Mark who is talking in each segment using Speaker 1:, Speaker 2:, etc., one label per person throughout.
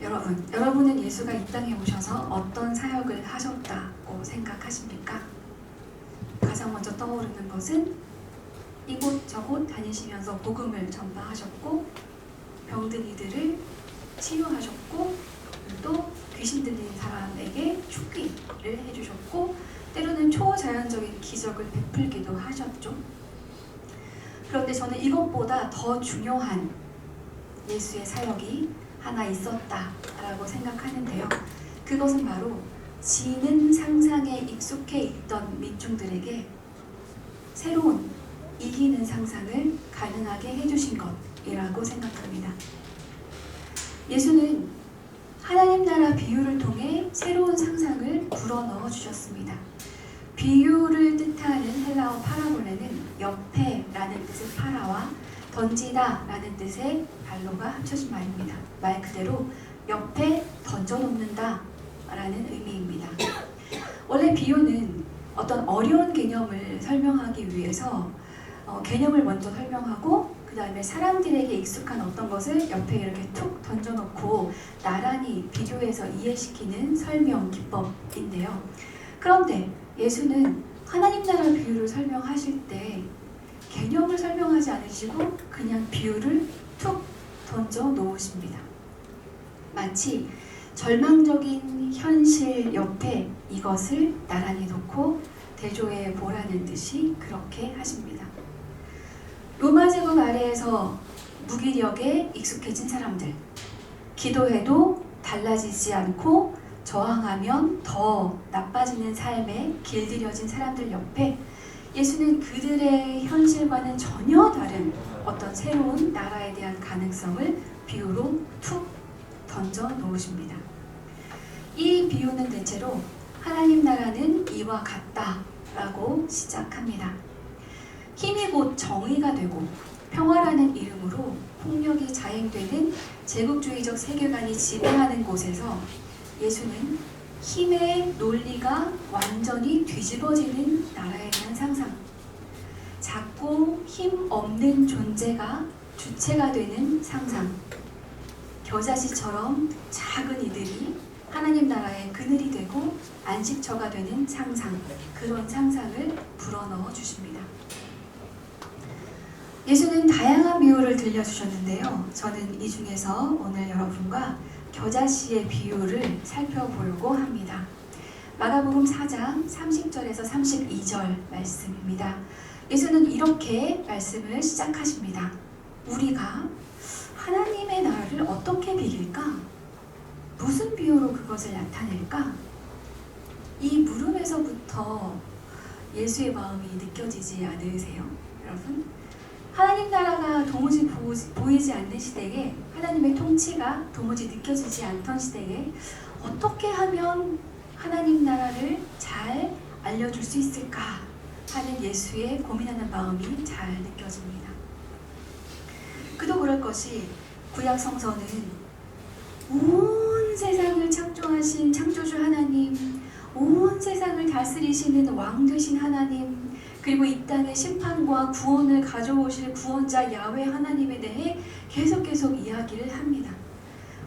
Speaker 1: 여러분은 예수가 이 땅에 오셔서 어떤 사역을 하셨다고 생각하십니까? 가장 먼저 떠오르는 것은 이곳저곳 다니시면서 복음을 전파하셨고, 병든 이들을 치유하셨고, 또 귀신 들린 사람에게 축기를 해주셨고, 때로는 초자연적인 기적을 베풀기도 하셨죠. 그런데 저는 이것보다 더 중요한 예수의 사역이 하나 있었다라고 생각하는데요. 그것은 바로 지는 상상에 익숙해 있던 민중들에게 새로운 이기는 상상을 가능하게 해주신 것이라고 생각합니다. 예수는 하나님 나라 비유를 통해 새로운 상상을 불어넣어 주셨습니다. 비유를 뜻하는 헬라어 파라볼레는 옆에라는 뜻의 파라와 던지다 라는 뜻의 발로가 합쳐진 말입니다. 말 그대로 옆에 던져놓는다 라는 의미입니다. 원래 비유는 어떤 어려운 개념을 설명하기 위해서 개념을 먼저 설명하고 그 다음에 사람들에게 익숙한 어떤 것을 옆에 이렇게 툭 던져놓고 나란히 비교해서 이해시키는 설명 기법인데요. 그런데 예수는 하나님 나라 비유를 설명하실 때 개념을 설명하지 않으시고 그냥 비유를 툭 던져 놓으십니다. 마치 절망적인 현실 옆에 이것을 나란히 놓고 대조해 보라는 듯이 그렇게 하십니다. 로마 제국 아래에서 무기력에 익숙해진 사람들, 기도해도 달라지지 않고 저항하면 더 나빠지는 삶에 길들여진 사람들 옆에 예수는 그들의 현실과는 전혀 다른 어떤 새로운 나라에 대한 가능성을 비유로 툭 던져 놓으십니다. 이 비유는 대체로 하나님 나라는 이와 같다라고 시작합니다. 힘이 곧 정의가 되고 평화라는 이름으로 폭력이 자행되는 제국주의적 세계관이 지배하는 곳에서 예수는 힘의 논리가 완전히 뒤집어지는 나라에 대한 상상, 작고 힘 없는 존재가 주체가 되는 상상, 겨자씨처럼 작은 이들이 하나님 나라의 그늘이 되고 안식처가 되는 상상, 그런 상상을 불어넣어 주십니다. 예수는 다양한 비유를 들려주셨는데요. 저는 이 중에서 오늘 여러분과 겨자씨의 비유를 살펴보려고 합니다. 마가복음 4장 30절에서 32절 말씀입니다. 예수는 이렇게 말씀을 시작하십니다. 우리가 하나님의 나라를 어떻게 비길까? 무슨 비유로 그것을 나타낼까? 이 물음에서부터 예수의 마음이 느껴지지 않으세요? 여러분? 하나님 나라가 도무지 보이지 않는 시대에, 하나님의 통치가 도무지 느껴지지 않던 시대에 어떻게 하면 하나님 나라를 잘 알려줄 수 있을까 하는 예수의 고민하는 마음이 잘 느껴집니다. 그도 그럴 것이 구약 성서는 온 세상을 창조하신 창조주 하나님, 온 세상을 다스리시는 왕 되신 하나님, 그리고 이 땅의 심판과 구원을 가져오실 구원자 야훼 하나님에 대해 계속 이야기를 합니다.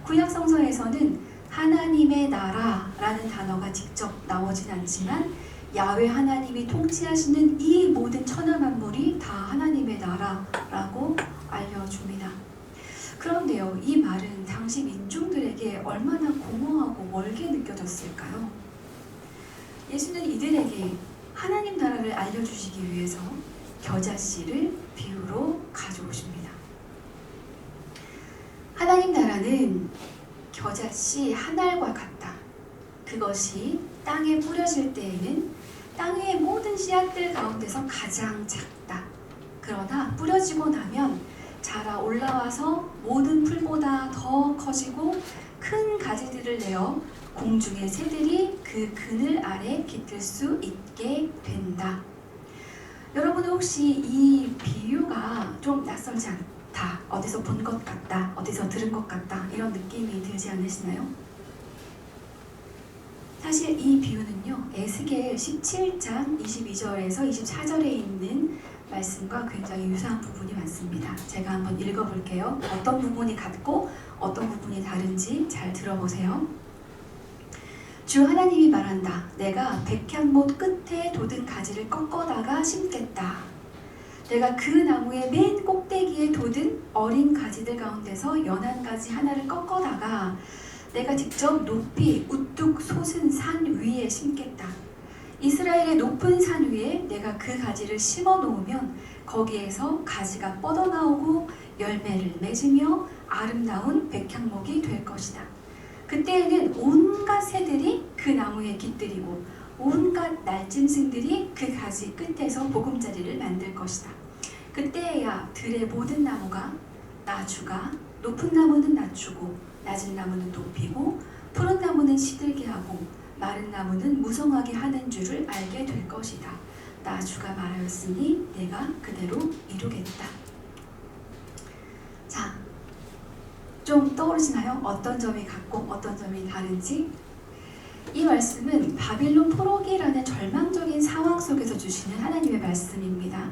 Speaker 1: 구약 성서에서는 하나님의 나라라는 단어가 직접 나오진 않지만 야훼 하나님이 통치하시는 이 모든 천하 만물이 다 하나님의 나라라고 알려줍니다. 그런데요, 이 말은 당시 민중들에게 얼마나 공허하고 멀게 느껴졌을까요? 예수는 이들에게 하나님 나라를 알려주시기 위해서 겨자씨를 비유로 가져오십니다. 하나님 나라는 겨자씨 한 알과 같다. 그것이 땅에 뿌려질 때에는 땅 위의 모든 씨앗들 가운데서 가장 작다. 그러나 뿌려지고 나면 자라 올라와서 모든 풀보다 더 커지고 큰 가지들을 내어 공중의 새들이 그 그늘 아래 깃들 수 있게 된다. 여러분은 혹시 이 비유가 좀 낯설지 않다, 어디서 본 것 같다, 어디서 들은 것 같다, 이런 느낌이 들지 않으시나요? 사실 이 비유는요, 에스겔 17장 22절에서 24절에 있는 말씀과 굉장히 유사한 부분이 많습니다. 제가 한번 읽어볼게요. 어떤 부분이 같고 어떤 부분이 다른지 잘 들어보세요. 주 하나님이 말한다. 내가 백향목 끝에 돋은 가지를 꺾어다가 심겠다. 내가 그 나무의 맨 꼭대기에 돋은 어린 가지들 가운데서 연한 가지 하나를 꺾어다가 내가 직접 높이 우뚝 솟은 산 위에 심겠다. 이스라엘의 높은 산 위에 내가 그 가지를 심어 놓으면 거기에서 가지가 뻗어나오고 열매를 맺으며 아름다운 백향목이 될 것이다. 그때에는 온갖 새들이 그 나무에 깃들이고 온갖 날짐승들이 그 가지 끝에서 보금자리를 만들 것이다. 그때야 들의 모든 나무가 나주가 높은 나무는 낮추고 낮은 나무는 높이고 푸른 나무는 시들게 하고 마른 나무는 무성하게 하는 줄을 알게 될 것이다. 나주가 말하였으니 내가 그대로 이루겠다. 자, 좀 떠오르시나요? 어떤 점이 같고 어떤 점이 다른지? 이 말씀은 바빌론 포로기라는 절망적인 상황 속에서 주시는 하나님의 말씀입니다.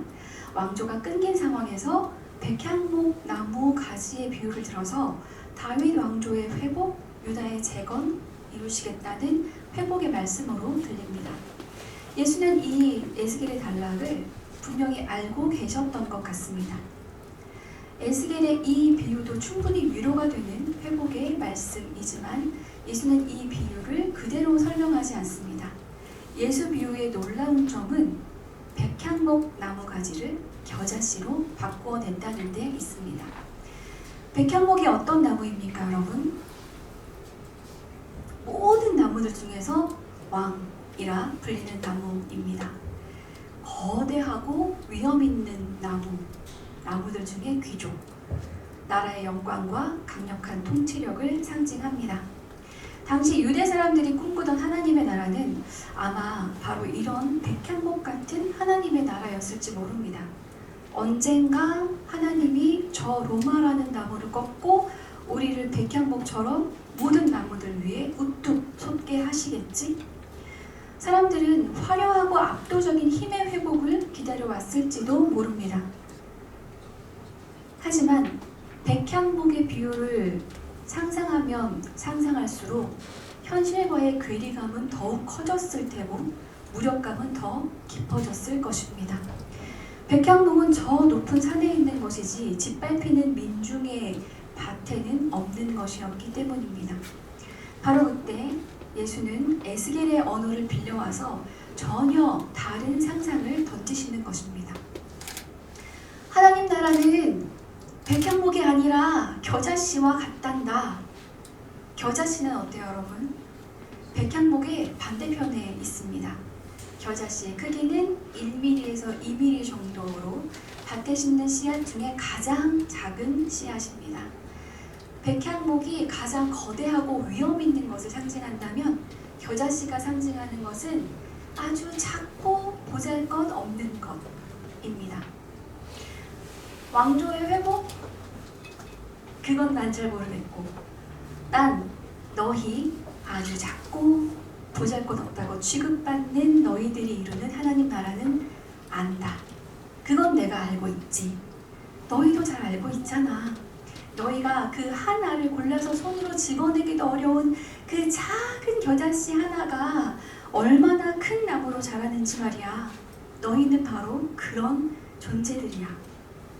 Speaker 1: 왕조가 끊긴 상황에서 백향목 나무 가지의 비유를 들어서 다윗 왕조의 회복, 유다의 재건 이루시겠다는 회복의 말씀으로 들립니다. 예수는 이 에스겔의 단락을 분명히 알고 계셨던 것 같습니다. 에스겔의 이 비유도 충분히 위로가 되는 회복의 말씀이지만 예수는 이 비유를 그대로 설명하지 않습니다. 예수 비유의 놀라운 점은 백향목 나무 가지를 겨자씨로 바꾸어 냈다는 데 있습니다. 백향목이 어떤 나무입니까, 여러분? 모든 나무들 중에서 왕이라 불리는 나무입니다. 거대하고 위험 있는 나무들 중에 귀족, 나라의 영광과 강력한 통치력을 상징합니다. 당시 유대 사람들이 꿈꾸던 하나님의 나라는 아마 바로 이런 백향목 같은 하나님의 나라였을지 모릅니다. 언젠가 하나님이 저 로마라는 나무를 꺾고 우리를 백향목처럼 모든 나무들 위에 우뚝 솟게 하시겠지? 사람들은 화려하고 압도적인 힘의 회복을 기다려왔을지도 모릅니다. 하지만 백향목의 비유를 상상하면 상상할수록 현실과의 괴리감은 더욱 커졌을 테고 무력감은 더 깊어졌을 것입니다. 백향목은 저 높은 산에 있는 것이지 짓밟히는 민중의 밭에는 없는 것이었기 때문입니다. 바로 그때 예수는 에스겔의 언어를 빌려와서 전혀 다른 상상을 던지시는 것입니다. 하나님 나라는 백향목이 아니라 겨자씨와 같단다. 겨자씨는 어때요, 여러분? 백향목의 반대편에 있습니다. 겨자씨의 크기는 1mm에서 2mm 정도로 밭에 심는 씨앗 중에 가장 작은 씨앗입니다. 백향목이 가장 거대하고 위험 있는 것을 상징한다면 겨자씨가 상징하는 것은 아주 작고 보잘것없는 것입니다. 왕조의 회복? 그건 난 잘 모르겠고 난 너희 아주 작고 보잘것없다고 취급받는 너희들이 이루는 하나님 나라는 안다. 그건 내가 알고 있지. 너희도 잘 알고 있잖아. 너희가 그 하나를 골라서 손으로 집어내기도 어려운 그 작은 겨자씨 하나가 얼마나 큰 나무로 자라는지 말이야. 너희는 바로 그런 존재들이야.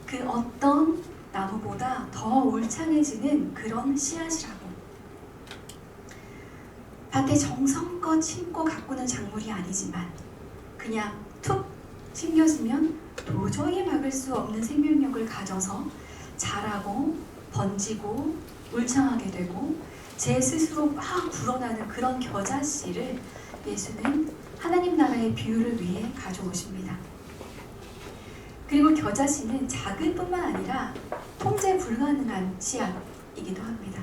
Speaker 1: 그 어떤 나무보다 더 울창해지는 그런 씨앗이라고. 밭에 정성껏 심고 가꾸는 작물이 아니지만 그냥 툭 심겨지면 도저히 막을 수 없는 생명력을 가져서 자라고 번지고 울창하게 되고 제 스스로 막 불어나는 그런 겨자씨를 예수는 하나님 나라의 비유를 위해 가져오십니다. 그리고 겨자씨는 작을 뿐만 아니라 통제 불가능한 씨앗이기도 합니다.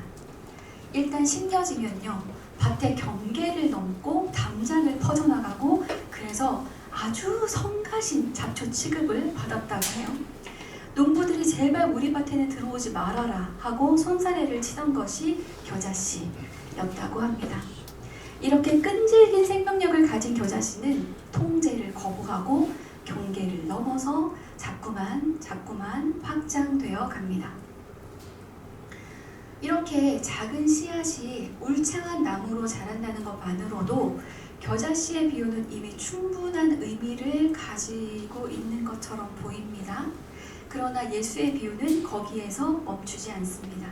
Speaker 1: 일단 심겨지면요, 밭의 경계를 넘고 담장을 퍼져나가고 그래서 아주 성가신 잡초 취급을 받았다고 해요. 농부들이 제발 우리 밭에는 들어오지 말아라 하고 손사래를 치던 것이 겨자씨였다고 합니다. 이렇게 끈질긴 생명력을 가진 겨자씨는 통제를 거부하고 경계를 넘어서 자꾸만 확장되어 갑니다. 이렇게 작은 씨앗이 울창한 나무로 자란다는 것만으로도 겨자씨의 비유는 이미 충분한 의미를 가지고 있는 것처럼 보입니다. 그러나 예수의 비유는 거기에서 멈추지 않습니다.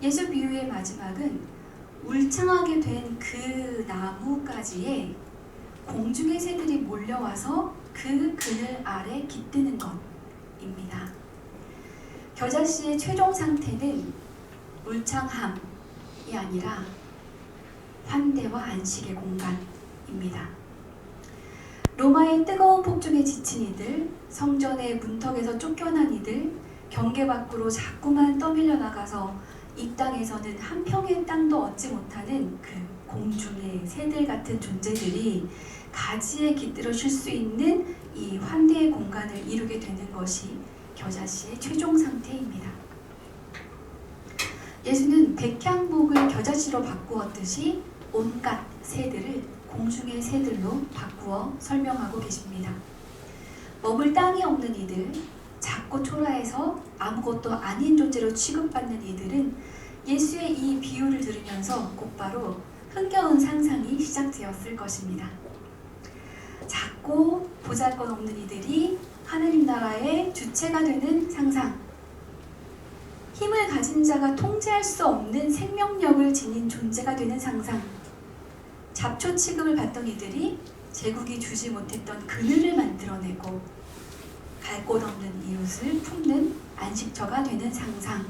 Speaker 1: 예수 비유의 마지막은 울창하게 된 그 나무가지에 공중의 새들이 몰려와서 그 그늘 아래 깃드는 것입니다. 겨자씨의 최종 상태는 울창함이 아니라 환대와 안식의 공간입니다. 로마의 뜨거운 폭죽에 지친 이들, 성전의 문턱에서 쫓겨난 이들, 경계 밖으로 자꾸만 떠밀려 나가서 이 땅에서는 한 평의 땅도 얻지 못하는 그 공중의 새들 같은 존재들이 가지에 깃들어 쉴 수 있는 이 환대의 공간을 이루게 되는 것이 겨자씨의 최종 상태입니다. 예수는 백향목을 겨자씨로 바꾸었듯이 온갖 새들을 공중의 새들로 바꾸어 설명하고 계십니다. 먹을 땅이 없는 이들, 작고 초라해서 아무것도 아닌 존재로 취급받는 이들은 예수의 이 비유를 들으면서 곧바로 흥겨운 상상이 시작되었을 것입니다. 작고 보잘것없는 이들이 하나님 나라의 주체가 되는 상상, 힘을 가진 자가 통제할 수 없는 생명력을 지닌 존재가 되는 상상, 잡초 취급을 받던 이들이 제국이 주지 못했던 그늘을 만들어내고 갈 곳 없는 이웃을 품는 안식처가 되는 상상.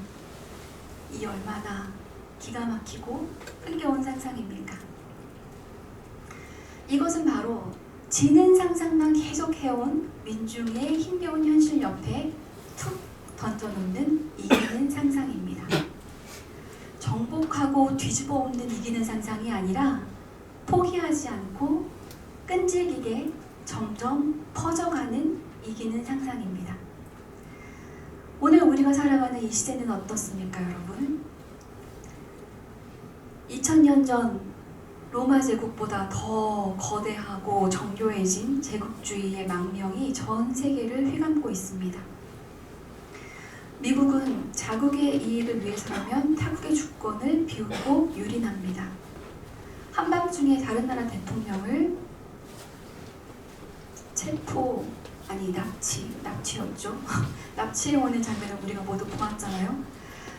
Speaker 1: 이 얼마나 기가 막히고 흥겨운 상상입니까? 이것은 바로 지는 상상만 계속 해온 민중의 힘겨운 현실 옆에 툭 던져놓는 이기는 상상입니다. 정복하고 뒤집어 엎는 이기는 상상이 아니라 포기하지 않고 끈질기게 점점 퍼져가는 이기는 상상입니다. 오늘 우리가 살아가는 이 시대는 어떻습니까, 여러분? 2000년 전 로마 제국보다 더 거대하고 정교해진 제국주의의 망명이 전 세계를 휘감고 있습니다. 미국은 자국의 이익을 위해서라면 타국의 주권을 비웃고 유린합니다. 한밤중에 다른 나라 대통령을 납치였죠. 납치해오는 장면을 우리가 모두 보았잖아요.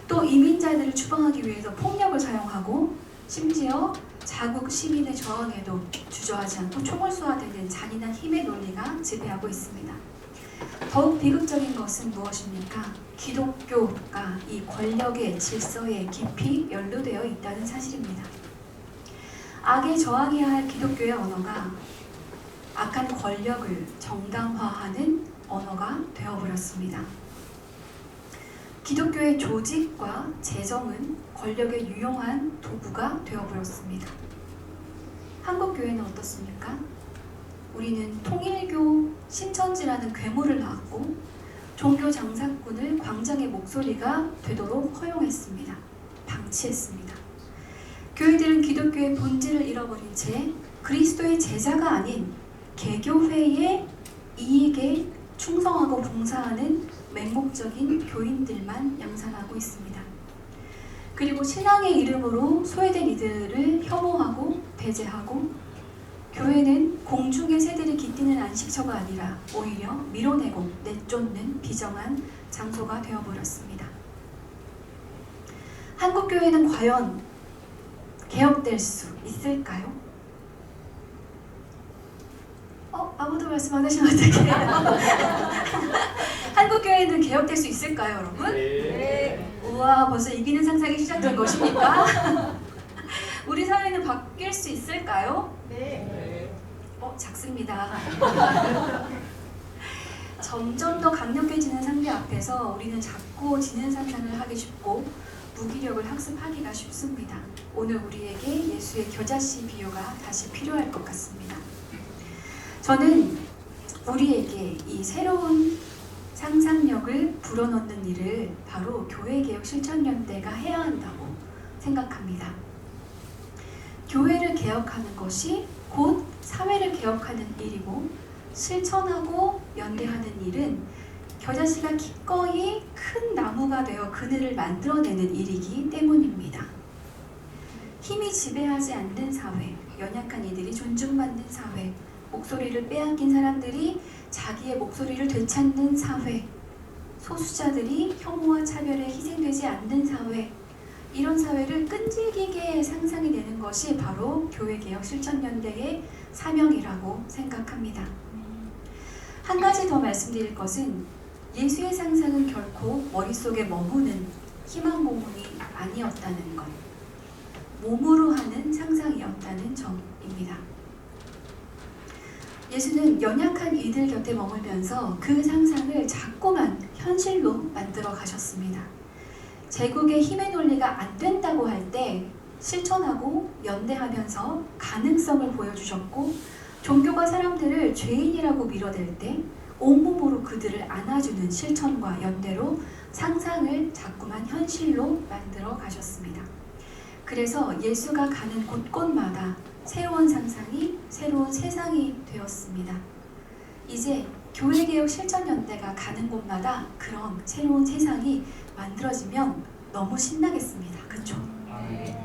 Speaker 1: 또 이민자들을 추방하기 위해서 폭력을 사용하고 심지어 자국 시민의 저항에도 주저하지 않고 총을 쏘아대는 잔인한 힘의 논리가 지배하고 있습니다. 더욱 비극적인 것은 무엇입니까? 기독교가 이 권력의 질서에 깊이 연루되어 있다는 사실입니다. 악에 저항해야 할 기독교의 언어가 악한 권력을 정당화하는 언어가 되어버렸습니다. 기독교의 조직과 재정은 권력의 유용한 도구가 되어버렸습니다. 한국교회는 어떻습니까? 우리는 통일교 신천지라는 괴물을 낳았고 종교 장사꾼을 광장의 목소리가 되도록 허용했습니다. 방치했습니다. 교회들은 기독교의 본질을 잃어버린 채 그리스도의 제자가 아닌 개교회의 이익에 충성하고 봉사하는 맹목적인 교인들만 양산하고 있습니다. 그리고 신앙의 이름으로 소외된 이들을 혐오하고 배제하고 교회는 공중의 새들이 깃드는 안식처가 아니라 오히려 밀어내고 내쫓는 비정한 장소가 되어버렸습니다. 한국교회는 과연 개혁될 수 있을까요? 아무도 말씀 안 하시면 어떡해요? 한국교회는 개혁될 수 있을까요, 여러분?
Speaker 2: 네.
Speaker 1: 우와, 벌써 이기는 상상이 시작된 것입니까? 우리 사회는 바뀔 수 있을까요?
Speaker 2: 네.
Speaker 1: 작습니다. 점점 더 강력해지는 상대 앞에서 우리는 작고 지는 상상을 하기 쉽고 무기력을 학습하기가 쉽습니다. 오늘 우리에게 예수의 겨자씨 비유가 다시 필요할 것 같습니다. 저는 우리에게 이 새로운 상상력을 불어넣는 일을 바로 교회개혁 실천연대가 해야 한다고 생각합니다. 교회를 개혁하는 것이 곧 사회를 개혁하는 일이고 실천하고 연대하는 일은 겨자씨가 기꺼이 큰 나무가 되어 그늘을 만들어내는 일이기 때문입니다. 힘이 지배하지 않는 사회, 연약한 이들이 존중받는 사회, 목소리를 빼앗긴 사람들이 자기의 목소리를 되찾는 사회, 소수자들이 혐오와 차별에 희생되지 않는 사회, 이런 사회를 끈질기게 상상이 되는 것이 바로 교회개혁 실천연대의 사명이라고 생각합니다. 한 가지 더 말씀드릴 것은 예수의 상상은 결코 머릿속에 머무는 희망 고문이 아니었다는 것, 몸으로 하는 상상이었다는 점입니다. 예수는 연약한 이들 곁에 머물면서 그 상상을 자꾸만 현실로 만들어 가셨습니다. 제국의 힘의 논리가 안 된다고 할 때 실천하고 연대하면서 가능성을 보여주셨고, 종교가 사람들을 죄인이라고 밀어댈 때 온몸으로 그들을 안아주는 실천과 연대로 상상을 자꾸만 현실로 만들어 가셨습니다. 그래서 예수가 가는 곳곳마다 새로운 상상이, 새로운 세상이 되었습니다. 이제 교회개혁 실천연대가 가는 곳마다 그런 새로운 세상이 만들어지면 너무 신나겠습니다. 그렇죠? 네.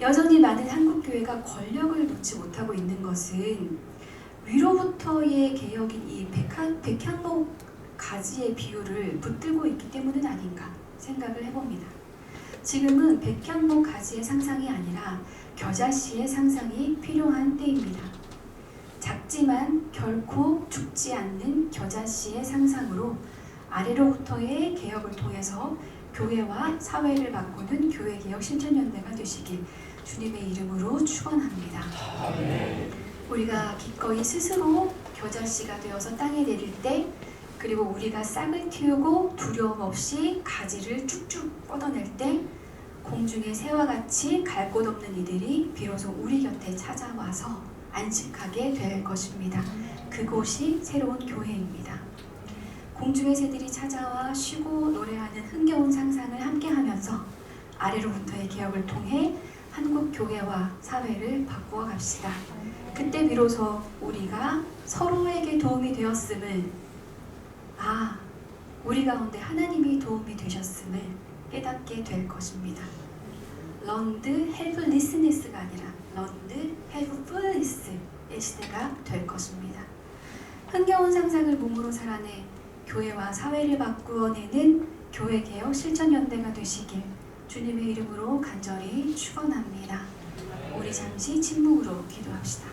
Speaker 1: 여전히 많은 한국교회가 권력을 놓지 못하고 있는 것은 위로부터의 개혁인 이 백향목 가지의 비유를 붙들고 있기 때문은 아닌가 생각을 해봅니다. 지금은 백향목 가지의 상상이 아니라 겨자씨의 상상이 필요한 때입니다. 작지만 결코 죽지 않는 겨자씨의 상상으로 아래로부터의 개혁을 통해서 교회와 사회를 바꾸는 교회개혁 실천연대가 되시길 주님의 이름으로 축원합니다. 우리가 기꺼이 스스로 겨자씨가 되어서 땅에 내릴 때, 그리고 우리가 싹을 틔우고 두려움 없이 가지를 쭉쭉 뻗어낼 때, 공중의 새와 같이 갈 곳 없는 이들이 비로소 우리 곁에 찾아와서 안식하게 될 것입니다. 그곳이 새로운 교회입니다. 공중의 새들이 찾아와 쉬고 노래하는 흥겨운 상상을 함께하면서 아래로부터의 개혁을 통해 한국 교회와 사회를 바꾸어 갑시다. 그때 비로소 우리가 서로에게 도움이 되었음을, 우리 가운데 하나님이 도움이 되셨음을 깨닫게 될 것입니다. Learned helplessness가 아니라 Learned helpfulness의 시대가 될 것입니다. 흥겨운 상상을 몸으로 살아내 교회와 사회를 바꾸어내는 교회개혁 실천연대가 되시길 주님의 이름으로 간절히 축원합니다. 우리 잠시 침묵으로 기도합시다.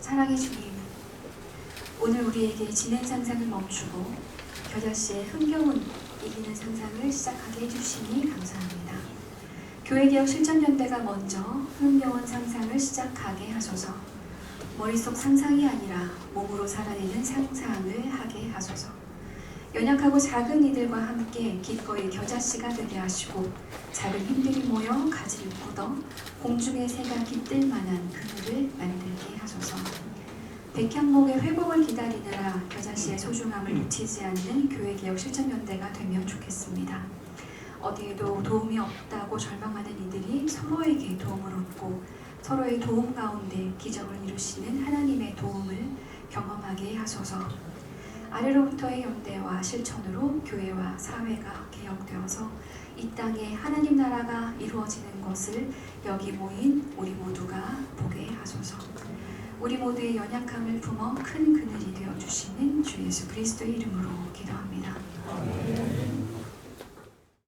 Speaker 1: 사랑의 주님, 오늘 우리에게 지낸 상상을 멈추고 겨자씨의 흥겨운 이기는 상상을 시작하게 해주시니 감사합니다. 교회개혁 실천연대가 먼저 흥겨운 상상을 시작하게 하소서. 머릿속 상상이 아니라 몸으로 살아내는 상상을 하게 하소서. 연약하고 작은 이들과 함께 기꺼이 겨자씨가 되게 하시고, 작은 힘들이 모여 가지를 뻗어 공중의 새가 깃들 만한 그늘을 만들게 하소서. 백향목의 회복을 기다리느라 겨자씨의 소중함을 놓치지 않는 교회개혁 실천연대가 되면 좋겠습니다. 어디에도 도움이 없다고 절망하는 이들이 서로에게 도움을 얻고, 서로의 도움 가운데 기적을 이루시는 하나님의 도움을 경험하게 하소서. 아래로부터의 연대와 실천으로 교회와 사회가 개혁되어서 이 땅에 하나님 나라가 이루어지는 것을 여기 모인 우리 모두가 보게 하소서. 우리 모두의 연약함을 품어 큰 그늘이 되어주시는 주 예수 그리스도의 이름으로 기도합니다.